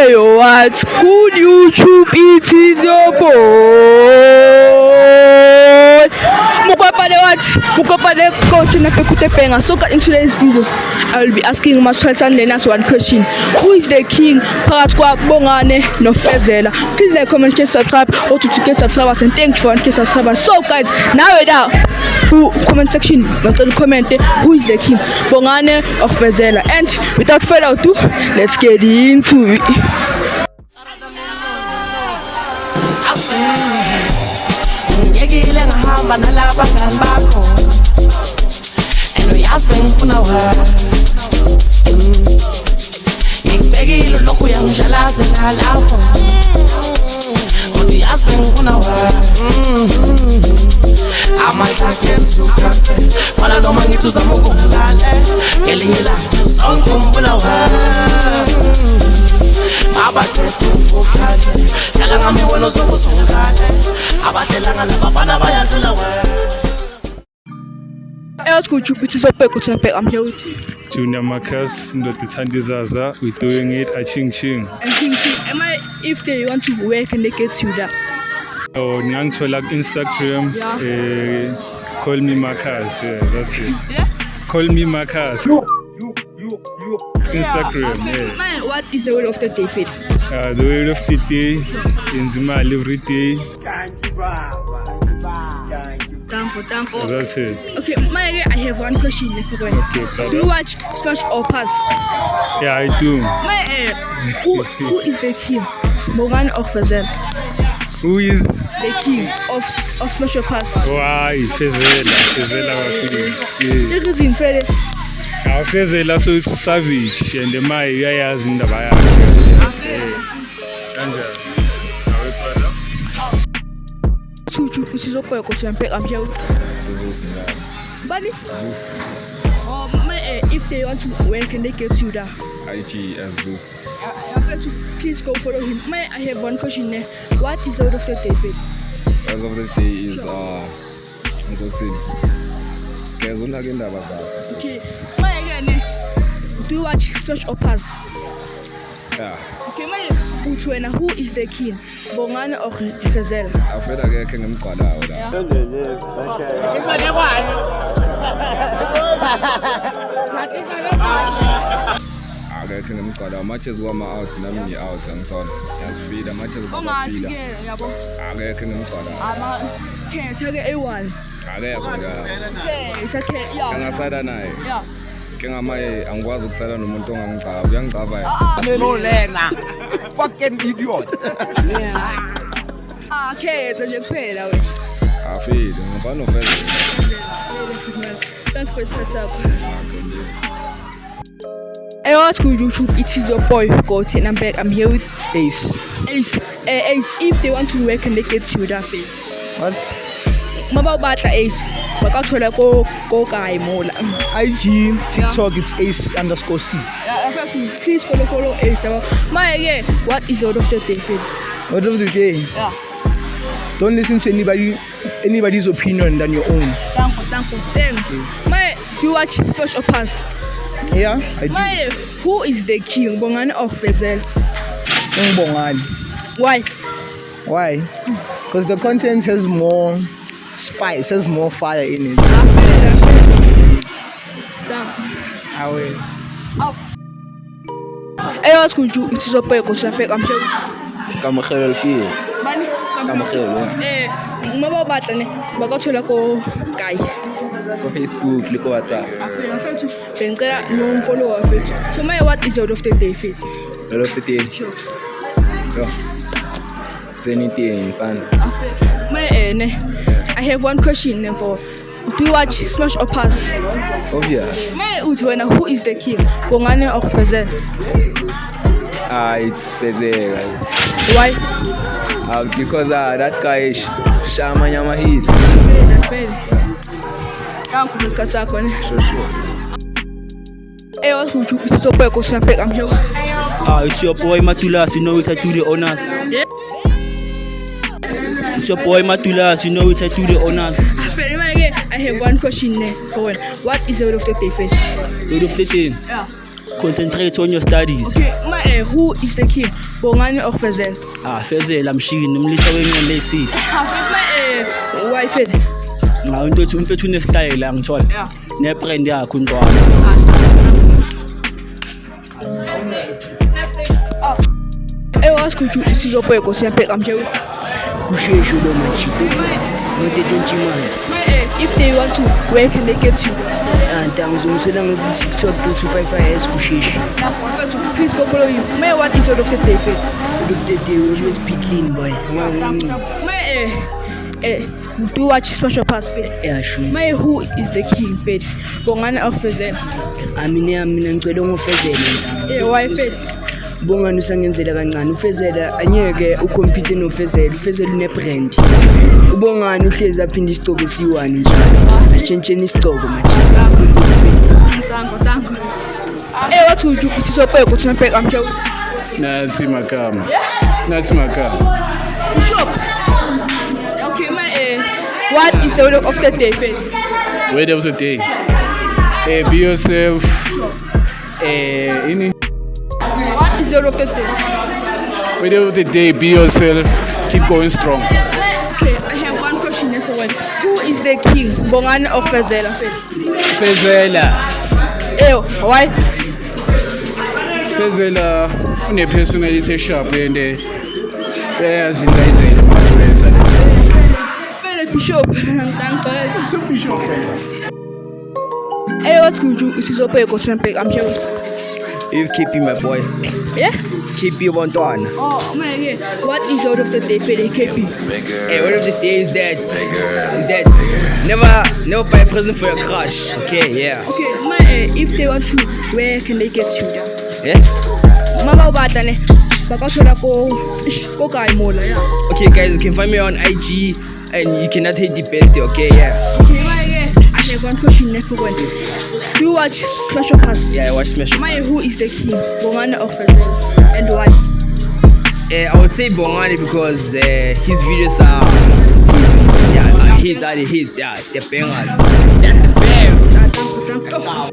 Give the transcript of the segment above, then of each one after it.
Hey, what's good YouTube? It is your boy. Mukopade coach na Pekutepenga. So in today's video, I will be asking Maswelsan Lenas one question. Who is the king? Paratkwa Bongane no Fezela. Please like, comment, share, subscribe, or to get subscribers, and thanks for 1K subscribers. So guys, now we're down. Comment section, not comment who is the king, Bongane or Fezela. And without further ado, let's get into it. I'm here with Junior Marcus, Zaza. We're doing it at Ching Ching. And am I, if they want to, where can they get you there? Oh, like Instagram. Yeah. Call me Marcus. Yeah, that's it. Yeah? Call me Marcus. Instagram. Yeah. Man, what is the word of the day, Fid? The word of the day in Zima every day. Thank you. That's it. Okay, I have one question. Okay, brother. Do you watch Smash or Pass? Yeah, I do. Who is the king? Bongane or Fezela? Who is the king of Smash or Pass? Why? Fezela. The reason for it. Fezela so it's savage and the my yayas in the baya. Which is up for I'm here with Zeus. Buddy? Zeus. If they want to, where can they get you there? IG as Zeus. I have to please go follow him. I have one question there. What is the word of the day, Fid? As of the day is okay. Do you watch Smash or Pass? Yeah. Okay, who is the king? Bongane or Fezela? I feel like I can matches were my out and I'm out and so on. As feed matches were my feeder. I can't tell you A1. It's okay. Yeah. Angwazi ukusala nomuntu ongangicaba uyangicaba no lena fucking idiot okay nje kuphela we afile ngibani ofeza thank for start up. Hey, what's good YouTube? It is your boy Goat and I'm back. I'm here with Ace. Ace, if they want to, where can they get you that face? What? Mama bata Ace. Bakathola ko kai mola. IG, TikTok, it's Ace_C. Please follow Ace. What is the word of the day? Word of the day? Yeah. Don't listen to anybody's opinion than your own. Thank you. Thanks. Do you watch Smash or Pass? Yeah, I do. Who is the king? Bongane or Fezela? Bongane. Why? Because the content has more spice, has more fire in it. Always. Hey, what's good YouTube? It is your boy Goat. I'm here. Kamagelo feel. Bani? Kamagelo. Mama bata ne bakathola ko kai. Go Facebook, look WhatsApp. Afethu bengicela no follow afethu. So what is your word of the day, Fid? Word of the day. Sure. It's anything fun. I have one question for. Do you watch Smash or Pass? Obvious. Who is the king? Bongane or Fezela? It's Fezela. Why? Because that guy is Shamanyama hits. Sure. Hey, what's good? It's your boy Goat. I'm here. It's your boy Matulas, you know it's a to the honors. Yeah. It's your boy Matulas, you know it's a to the honors. I have one question for one. What is the word of the day? Word of the day? Yeah. concentrate on your studies. Okay, who is the king? Bongani or Fezela? Fezela mshini nomlisa wenyoni lesi. Wife. Ngawo into ethi umfethu une-style angithola. Yeah. Ne-brand yakho untwana. Wasikuthi sizobheka siyabheka manje. Kusheshe lo manje. If they want to, where can they get you? Ngizongisela ngokuthi TikTok 255 kusheshe. Please go follow you. What is your of the day? Look at the always speaking boy. Do watch special pass fit. Yeah, sure. Who is the king fit? Bongani or Fezela? Mina ngicela ngofezela. Why fit? Bongani usangenzela kancane uFezela anyeke ucompete noFezela. uFezela une-brand. Ubongani uhlezi aphinde isigcoko esiyi-1 njalo. Ashentsheni isigcoko manje. Thank you. What would you sizobheka ukuthi siyabheka manje? Nathi magama. Nathi magama. Shop. Okay, what is the word of the day fit? Word of the day. Be yourself. What is the word of the day? Word of the day, be yourself. Keep going strong. Okay, I have one question for one. Who is the king? Bongani or Fezela? Fezela. Why? Fezela une-personality sharp and yayazi into ayizenza mayenza le. Bishop. Bishop. What could you sizobheka ukuthi siyabheka manje? If KP my boy. Yeah? KP Bontwana. Oh my God. What is out of the day for the KP? Hey, word of the day is that. Never buy a present for your crush. Okay, yeah. Okay, if they want to, where can they get you? Yeah? Mama ubata ne. Bakathola ko kae mola, yeah. Okay guys, you can find me on IG and you cannot hate the best, okay, yeah. Okay, I have one question for one. Do you watch Special Pass? Yeah, I watch Special Pass. Who is the king? Bongani or Fezela? And why? I would say Bongani because his videos are hits, yeah, hits, yeah, the bangers. That's the bang.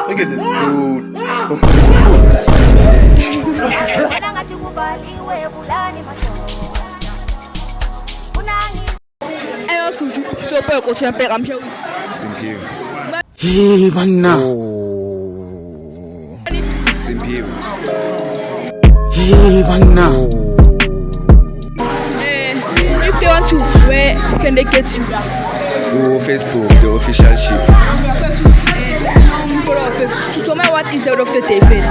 Look at this dude. Hey, banna. Simpiwe. Hey, banna. If they want to, where can they get you? Go Facebook, the official ship. So what is out of the day fit?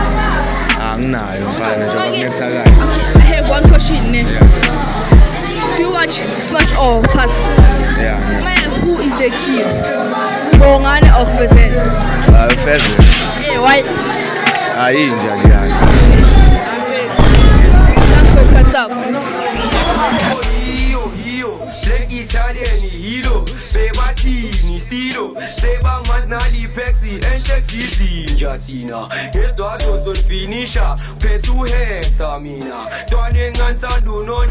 Anginayo mfana njengoba ngiyethakala. I have one question. Do you watch Smash or Pass? Yeah. Who is the king? Bongani or Fezela? Fezela. Why? Ayinja yani. That's up. Italian hero, Bevatini stilo, Seba Masnali Pexi, and Texi Jatina. His daughter was finisher, pay 2 heads, Amina. Turning and Sandu no